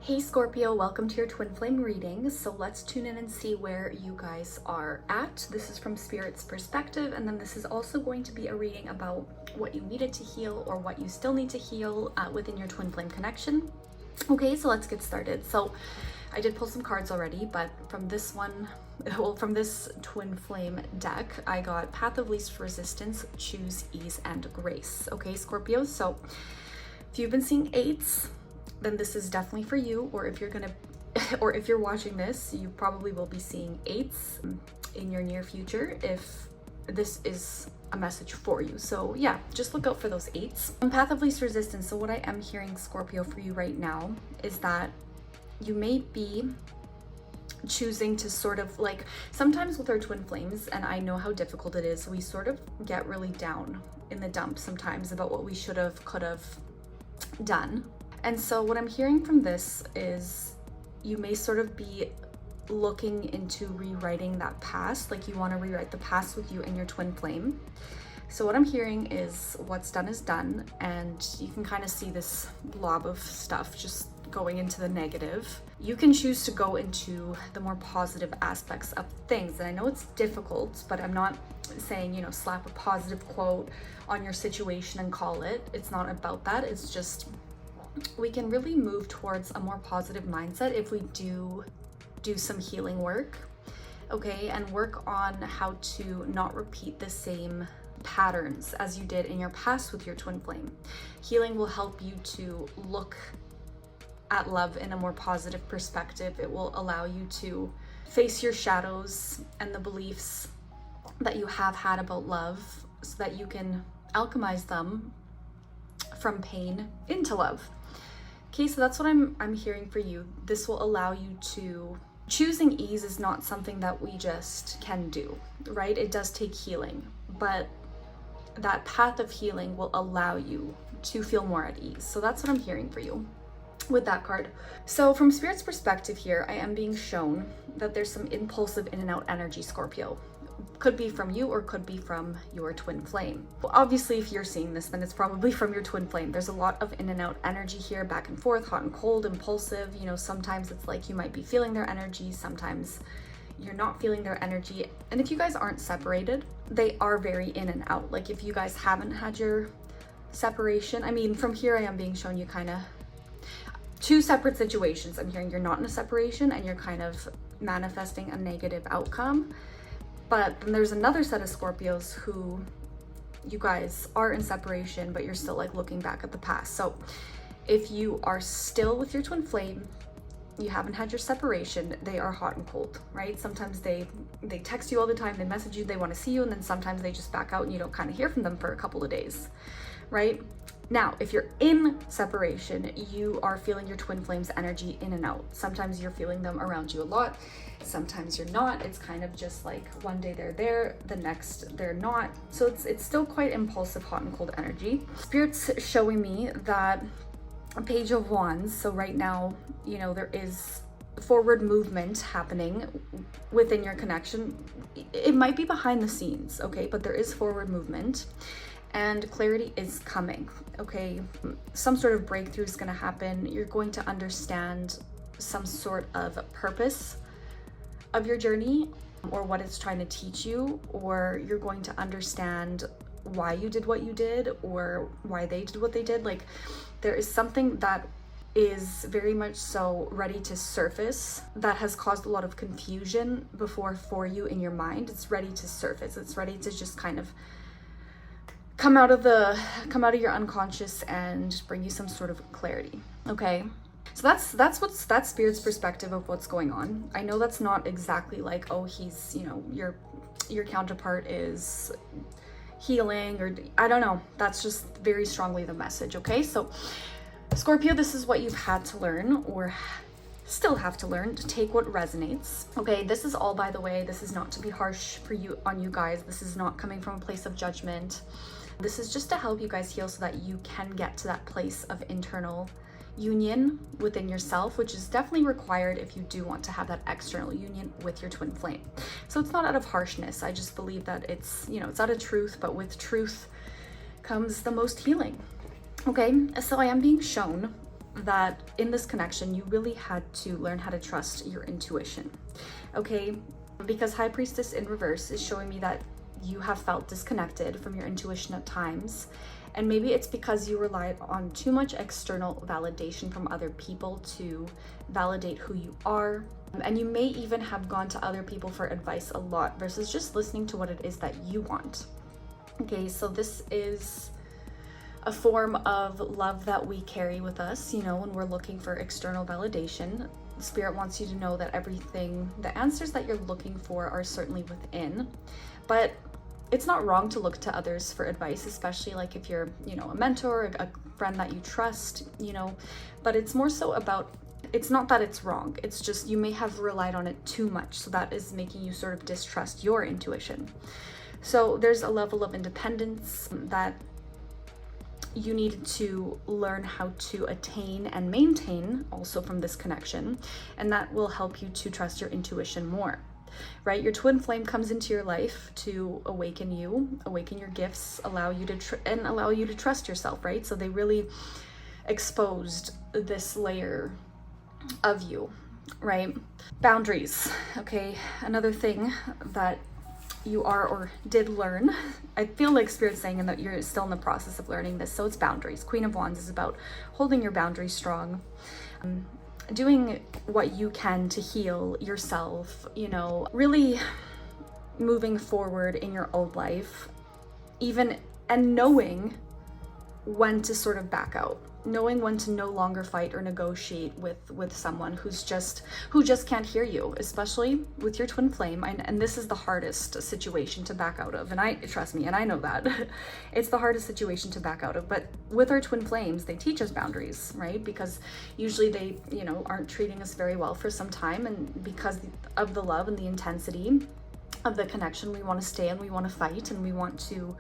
Hey Scorpio, welcome to your twin flame reading. So let's tune in and see where you guys are at. This is from Spirit's perspective, and then this is also going to be a reading about what you needed to heal or what you still need to heal within your twin flame connection. Okay, so let's get started. So I did pull some cards already, but from this one, from this twin flame deck, I got Path of Least Resistance, Choose Ease and Grace. Okay, Scorpio, so if you've been seeing eights, then this is definitely for you, or if you're watching this, you probably will be seeing eights in your near future if this is a message for you. So yeah, just look out for those eights. Path of Least Resistance. So what I am hearing, Scorpio, for you right now is that you may be choosing to sort of like, sometimes with our twin flames, and I know how difficult it is, we sort of get really down in the dump sometimes about what we should have, could have done. And so what I'm hearing from this is you may sort of be looking into rewriting that past, like you want to rewrite the past with you and your twin flame. So what I'm hearing is what's done is done, and you can kind of see this blob of stuff just going into the negative. You can choose to go into the more positive aspects of things. And I know it's difficult, but I'm not saying, slap a positive quote on your situation and call it. It's not about that. It's just, we can really move towards a more positive mindset if we do some healing work, okay, and work on how to not repeat the same patterns as you did in your past with your twin flame. Healing will help you to look at love in a more positive perspective. It will allow you to face your shadows and the beliefs that you have had about love so that you can alchemize them from pain into love. Okay, so that's what I'm hearing for you. This will allow you to, choosing ease is not something that we just can do, right? It does take healing, but that path of healing will allow you to feel more at ease. So that's what I'm hearing for you with that card. So from Spirit's perspective here, I am being shown that there's some impulsive in and out energy, Scorpio. Could be from you or could be from your twin flame. Well, obviously, if you're seeing this, then it's probably from your twin flame. There's a lot of in and out energy here, back and forth, hot and cold, impulsive. Sometimes it's like you might be feeling their energy, sometimes you're not feeling their energy. And if you guys aren't separated, they are very in and out. Like if you guys haven't had your separation, I mean, from here I am being shown you kind of two separate situations. I'm hearing you're not in a separation and you're kind of manifesting a negative outcome. But then there's another set of Scorpios who you guys are in separation, but you're still like looking back at the past. So if you are still with your twin flame, you haven't had your separation, they are hot and cold, right? Sometimes they text you all the time, they message you, they want to see you, and then sometimes they just back out and you don't kind of hear from them for a couple of days, right? Now, if you're in separation, you are feeling your twin flame's energy in and out. Sometimes you're feeling them around you a lot. Sometimes you're not. It's kind of just like one day they're there, the next they're not. So it's still quite impulsive, hot and cold energy. Spirit's showing me that a Page of Wands. So right now, there is forward movement happening within your connection. It might be behind the scenes, okay? But there is forward movement. And clarity is coming, okay? Some sort of breakthrough is going to happen. You're going to understand some sort of purpose of your journey or what it's trying to teach you, or you're going to understand why you did what you did or why they did what they did. Like there is something that is very much so ready to surface that has caused a lot of confusion before for you in your mind. It's ready to surface. It's ready to just kind of come out of your unconscious and bring you some sort of clarity. Okay, so that's Spirit's perspective of what's going on. I know that's not exactly like, oh, he's your counterpart is healing, or I don't know. That's just very strongly the message. Okay, so Scorpio, this is what you've had to learn or still have to learn. To take what resonates. Okay, this is all, by the way, this is not to be harsh for you on you guys. This is not coming from a place of judgment. This is just to help you guys heal so that you can get to that place of internal union within yourself, which is definitely required if you do want to have that external union with your twin flame. So it's not out of harshness. I just believe that it's, it's out of truth, but with truth comes the most healing. Okay, so I am being shown that in this connection, you really had to learn how to trust your intuition, okay? Because High Priestess in reverse is showing me that you have felt disconnected from your intuition at times. And maybe it's because you relied on too much external validation from other people to validate who you are. And you may even have gone to other people for advice a lot versus just listening to what it is that you want. Okay, so this is a form of love that we carry with us, you know, when we're looking for external validation. Spirit wants you to know that everything, the answers that you're looking for are certainly within, but it's not wrong to look to others for advice, especially like if you're, you know, a mentor, a friend that you trust, you know, but it's more so about, it's not that it's wrong, it's just you may have relied on it too much, so that is making you sort of distrust your intuition. So there's a level of independence that you need to learn how to attain and maintain also from this connection, and that will help you to trust your intuition more, right? Your twin flame comes into your life to awaken you, awaken your gifts, allow you to trust yourself, right? So they really exposed this layer of you, right? Boundaries, okay? Another thing that you are or did learn, I feel like Spirit's saying that you're still in the process of learning this, so it's boundaries. Queen of Wands is about holding your boundaries strong, doing what you can to heal yourself, you know, really moving forward in your own life, even, and knowing when to sort of back out, knowing when to no longer fight or negotiate with someone who just can't hear you, especially with your twin flame. And this is the hardest situation to back out of, and trust me, and I know that it's the hardest situation to back out of. But with our twin flames, they teach us boundaries, right? Because usually they, you know, aren't treating us very well for some time, and because of the love and the intensity of the connection, we want to stay and we want to fight and we want to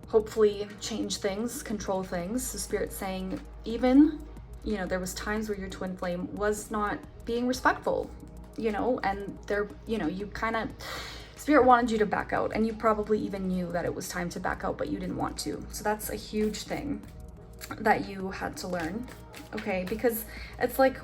hopefully change things, control things. So Spirit's saying, even, you know, there was times where your twin flame was not being respectful, you know, and there, you know, you kind of, Spirit wanted you to back out, and you probably even knew that it was time to back out, but you didn't want to. So that's a huge thing that you had to learn, okay? Because it's like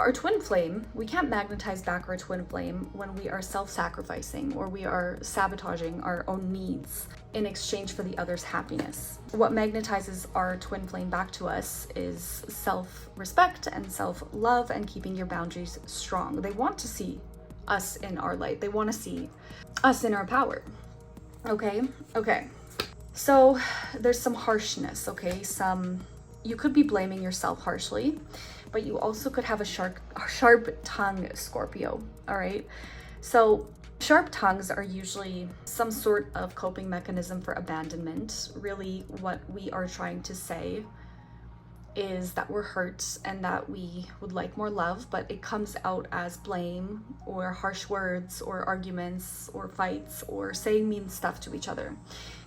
our twin flame, we can't magnetize back our twin flame when we are self-sacrificing or we are sabotaging our own needs in exchange for the other's happiness. What magnetizes our twin flame back to us is self-respect and self-love and keeping your boundaries strong. They want to see us in our light. They want to see us in our power. Okay. So there's some harshness, okay? You could be blaming yourself harshly, but you also could have a sharp tongue, Scorpio, all right? So sharp tongues are usually some sort of coping mechanism for abandonment. Really, what we are trying to say is that we're hurt and that we would like more love, but it comes out as blame or harsh words or arguments or fights or saying mean stuff to each other.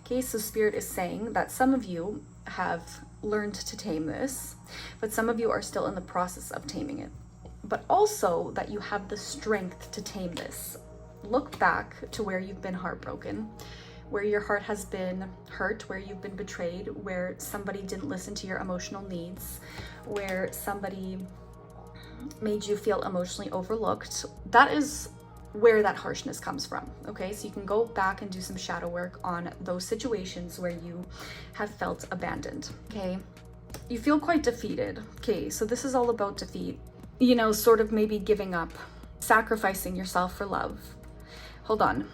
Okay, so Spirit is saying that some of you have learned to tame this, but some of you are still in the process of taming it. But also that you have the strength to tame this. Look back to where you've been heartbroken, where your heart has been hurt, where you've been betrayed, where somebody didn't listen to your emotional needs, where somebody made you feel emotionally overlooked. That is where that harshness comes from, okay? So you can go back and do some shadow work on those situations where you have felt abandoned, okay? You feel quite defeated, okay? So this is all about defeat, you know, sort of maybe giving up, sacrificing yourself for love. Hold on,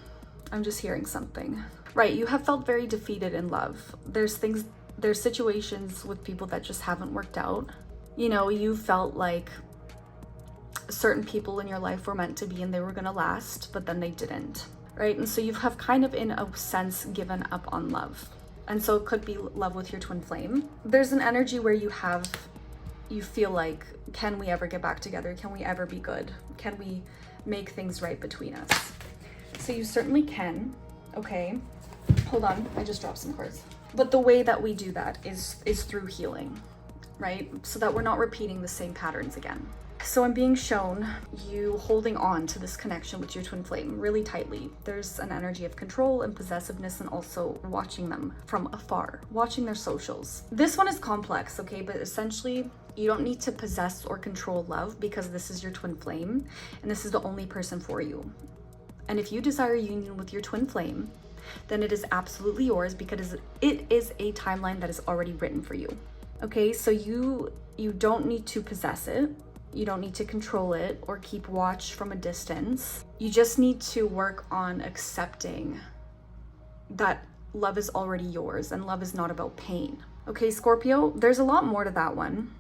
I'm just hearing something. Right, you have felt very defeated in love. There's situations with people that just haven't worked out. You know, you felt like certain people in your life were meant to be and they were gonna last, but then they didn't, right? And so you have kind of, in a sense, given up on love. And so it could be love with your twin flame. There's an energy where you feel like, can we ever get back together? Can we ever be good? Can we make things right between us? So you certainly can, okay? Hold on, I just dropped some cards. But the way that we do that is through healing, right? So that we're not repeating the same patterns again. So I'm being shown you holding on to this connection with your twin flame really tightly. There's an energy of control and possessiveness, and also watching them from afar, watching their socials. This one is complex, okay? But essentially You don't need to possess or control love because this is your twin flame and this is the only person for you. And if you desire union with your twin flame, then it is absolutely yours because it is a timeline that is already written for you. Okay, so you don't need to possess it. You don't need to control it or keep watch from a distance. You just need to work on accepting that love is already yours and love is not about pain. Okay, Scorpio, there's a lot more to that one,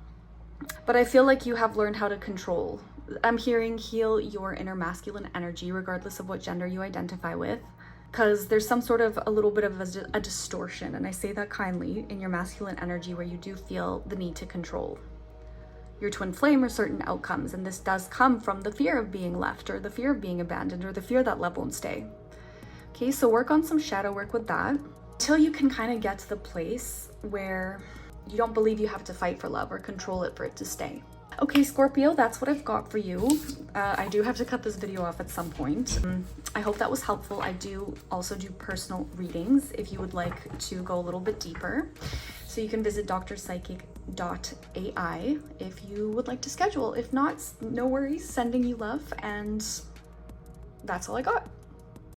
but I feel like you have learned how to control. I'm hearing heal your inner masculine energy, regardless of what gender you identify with, because there's some sort of a little bit of a distortion, and I say that kindly, in your masculine energy where you do feel the need to control your twin flame or certain outcomes. And this does come from the fear of being left or the fear of being abandoned or the fear that love won't stay. Okay, so work on some shadow work with that until you can kind of get to the place where you don't believe you have to fight for love or control it for it to stay. Okay, Scorpio, that's what I've got for you. I do have to cut this video off at some point. I hope that was helpful. I do also do personal readings if you would like to go a little bit deeper. So you can visit doctorpsychic.ai if you would like to schedule. If not, no worries, sending you love, and that's all I got.